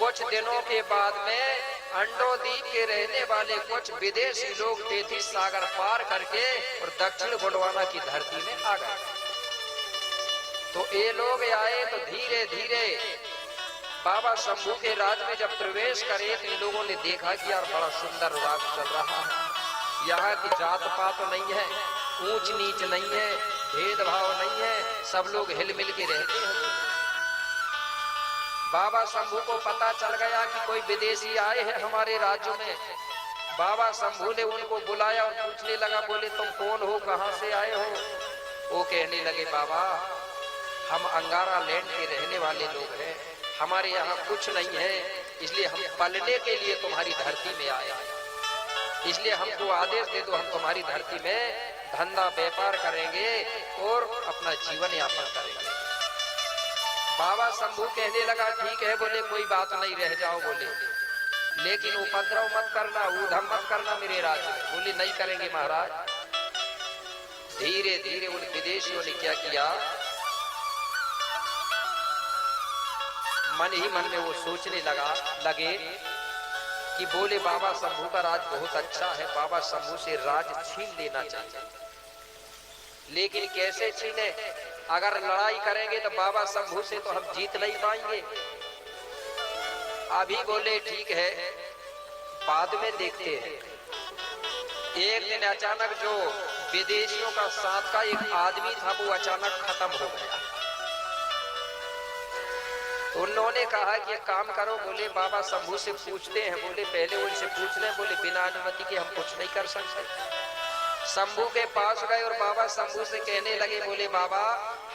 कुछ दिनों के बाद में अंडोदीप के रहने वाले कुछ विदेशी लोग तेतीस सागर पार करके और दक्षिण गोंडवाना की धरती में आ गए। तो ये लोग आए तो धीरे धीरे बाबा शंभू के राज में जब प्रवेश करे तो इन लोगों ने देखा कि यार बड़ा सुंदर राज चल रहा है, यहाँ की जात पात नहीं है, ऊंच नीच नहीं है, भेदभाव नहीं है, सब लोग हिल मिल के रहते हैं। बाबा शंभू को पता चल गया कि कोई विदेशी आए हैं हमारे राज्य में। बाबा शंभू ने उनको बुलाया और पूछने लगा, बोले तुम कौन हो, कहां से आए हो? वो कहने लगे, बाबा हम अंगारा लैंड के रहने वाले लोग हैं, हमारे यहाँ कुछ नहीं है, इसलिए हम पलने के लिए तुम्हारी धरती में आए हैं, इसलिए हमको आदेश दे दो, हम तुम्हारी धरती में धंधा व्यापार करेंगे और अपना जीवन यापन करेंगे। बाबा शंभू कहने लगा, ठीक है, बोले कोई बात नहीं, रह जाओ, बोले लेकिन उपद्रव मत करना, ऊधम मत करना मेरे राज्य में। बोले नहीं करेंगे महाराज। धीरे धीरे उन विदेशियों ने क्या किया, मन ही मन में वो सोचने लगे कि बोले बाबा शंभू का राज बहुत अच्छा है, बाबा शंभू से राज छीन लेना चाहिए। लेकिन कैसे छीने? अगर लड़ाई करेंगे तो बाबा शंभू से तो हम जीत नहीं पाएंगे। अभी बोले ठीक है, बाद में देखते हैं। एक दिन अचानक जो विदेशियों का साथ का एक आदमी था वो अचानक खत्म हो गया। उन्होंने कहा कि एक काम करो, बोले बाबा शंभू से पूछते हैं। बोले पहले उनसे पूछ लें, बोले बिना अनुमति के हम कुछ नहीं कर सकते। शंभू के पास गए और बाबा शंभू से कहने लगे, बोले बाबा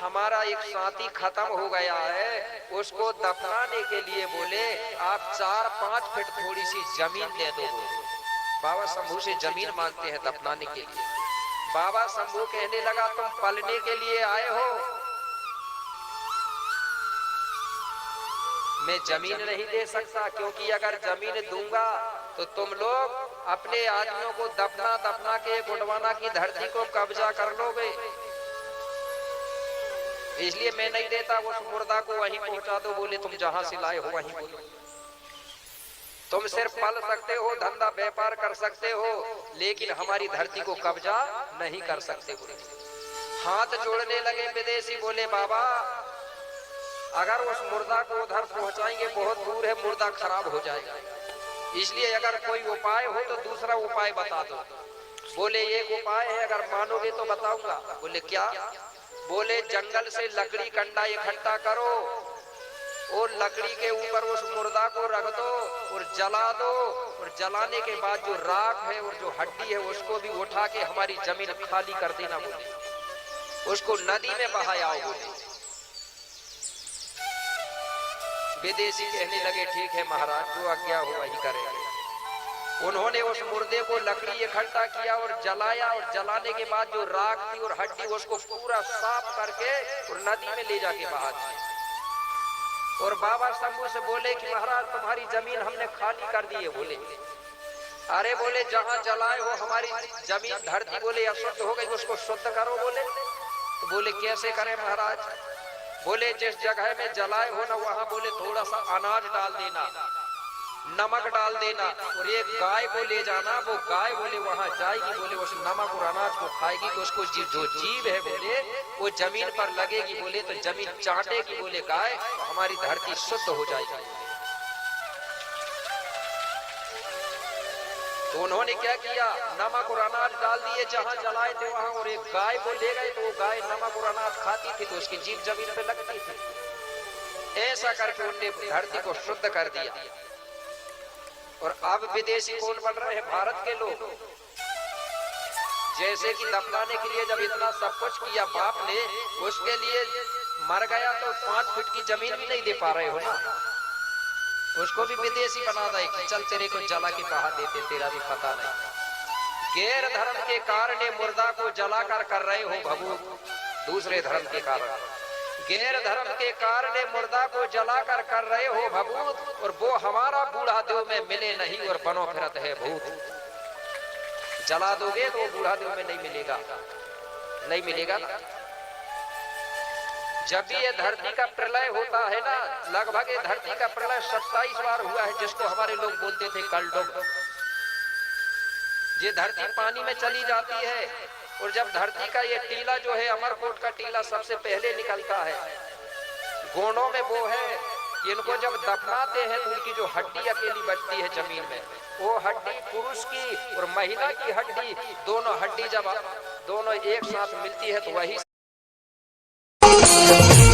हमारा एक साथी खत्म हो गया है, उसको दफनाने के लिए बोले आप 4-5 फीट थोड़ी सी जमीन दे दो। बाबा शंभू से जमीन मांगते हैं दफनाने के लिए। बाबा शंभू कहने लगा, तुम पलने के लिए आए हो, मैं जमीन नहीं दे सकता, क्योंकि अगर जमीन दूंगा तो तुम लोग अपने आदमियों को दफना के गोंडवाना की धरती को कब्जा कर लोगे, इसलिए मैं नहीं देता। उस मुर्दा को वहीं पहुंचा दो, बोले तुम जहां से लाए हो वहीं बोलो। तुम सिर्फ पल सकते हो, धंधा व्यापार कर सकते हो, लेकिन हमारी धरती को कब्जा नहीं कर सकते। बोले हाथ जोड़ने लगे विदेशी, बोले बाबा अगर उस मुर्दा को उधर पहुंचाएंगे, बहुत दूर है, मुर्दा खराब हो जाएगा, इसलिए अगर कोई उपाय हो तो दूसरा उपाय बता दो। बोले एक उपाय है, अगर मानोगे तो बताऊंगा। बोले क्या? बोले जंगल से लकड़ी कंडा इकट्ठा करो और लकड़ी के ऊपर उस मुर्दा को रख दो और जला दो, और जलाने के बाद जो राख है और जो हड्डी है उसको भी उठा के हमारी जमीन खाली कर देना। बोले उसको नदी में बहाया। बोले विदेशी कहने लगे, ठीक है महाराज, जो आज्ञा हो वही करेंगे। उन्होंने उस मुर्दे को लकड़ी इकट्ठा किया और जलाया, और जलाने के बाद जो राख थी और हड्डी उसको पूरा साफ करके और नदी में ले जाके बहा दिया। और बाबा शंभू से बोले कि महाराज तुम्हारी जमीन हमने खाली कर दी है। बोले अरे बोले जहां जलाए हो हमारी जमीन धरती बोले अशुद्ध हो गई, उसको शुद्ध करो। बोले तो बोले कैसे करें महाराज? बोले जिस जगह में जलाए हो ना वहां बोले थोड़ा सा अनाज डाल देना, नमक डाल देना, और एक गाय को ले जाना, वो गाय बोले वहां जाएगी, बोले उस नमक और अनाज को खाएगी, तो उसको जो जीव है बोले वो जमीन पर लगेगी, बोले तो जमीन चाटेगी, बोले गाय, तो हमारी धरती शुद्ध हो जाएगी। तो उन्होंने क्या किया, नमक और अनाज डाल दिए जहां जलाए थे वहां, और एक गाय को ले गए, तो वो गाय नमक और अनाज खाती थी तो उसकी जीभ जमीन पे लगती थी। ऐसा करके उनने धरती को शुद्ध कर दिया। और अब विदेशी कौन बन रहे हैं? भारत के लोग। जैसे कि दफनाने के लिए जब इतना सब कुछ किया बाप ने, उसके लिए मर गया तो 5 फीट की जमीन भी नहीं दे पा रहे हो ना, उसको भी विदेशी बना दे कि चल तेरे को जला के बहा देते, तेरा भी पता नहीं। गैर धर्म के कारण मुर्दा को जलाकर कर रहे हो भभूत, दूसरे धर्म के कारण। गैर धर्म के कारण मुर्दा को जलाकर कर रहे हो भभूत, और वो हमारा बूढ़ा देव में मिले नहीं और बनो फिरत है भूत। जला दोगे तो बूढ़ा देव में नहीं मिलेगा, नहीं मिलेगा ना। जब भी ये धरती का प्रलय होता है ना, लगभग ये धरती का प्रलय 27 बार हुआ है, जिसको हमारे लोग बोलते थे कलडुग। ये धरती पानी में चली जाती है और जब धरती का ये टीला जो है, अमरकोट का टीला सबसे पहले निकलता है। गोंडों में वो है, इनको जब दफनाते हैं तो उनकी जो हड्डी अकेली बचती है जमीन में, वो हड्डी पुरुष की और महिला की हड्डी, दोनों हड्डी जब दोनों एक साथ मिलती है तो वही